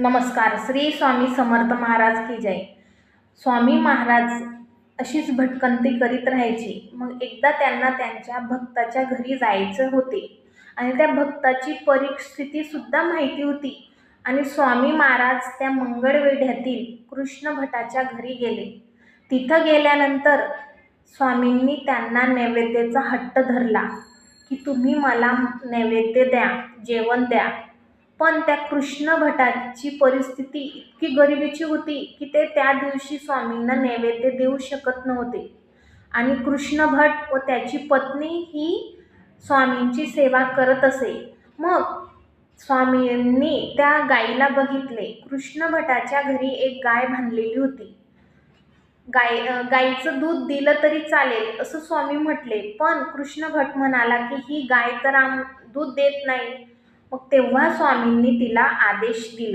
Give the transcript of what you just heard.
नमस्कार. श्री स्वामी समर्थ महाराज की जय. स्वामी महाराज अशीच भटकंती करीत राहायची. मग एकदा त्यांना त्यांच्या भक्ताच्या घरी जायचे होते आणि त्या भक्ताची परिस्थिती सुद्धा माहिती होती. आणि स्वामी महाराज त्या मंगळवेढ्यातील कृष्ण भटाच्या घरी गेले. तिथं गेल्यानंतर स्वामींनी त्यांना नैवेद्याचा हट्ट धरला की तुम्ही मला नैवेद्य द्या, जेवण द्या. पण त्या कृष्ण भटाची परिस्थिती इतकी गरिबीची होती की ते त्या दिवशी स्वामींना नैवेद्य देऊ शकत नव्हते. आणि कृष्ण भट व त्याची पत्नी ही स्वामींची सेवा करत असे. मग स्वामींनी त्या गाईला बघितले. कृष्ण भटाच्या घरी एक गाय बांधलेली होती. गाईचं दूध दिलं तरी चालेल असं स्वामी म्हटले, पण कृष्ण भट म्हणाला की ही गाय तर दूध देत नाही. मग तेव्हा स्वामींनी तिला आदेश दिला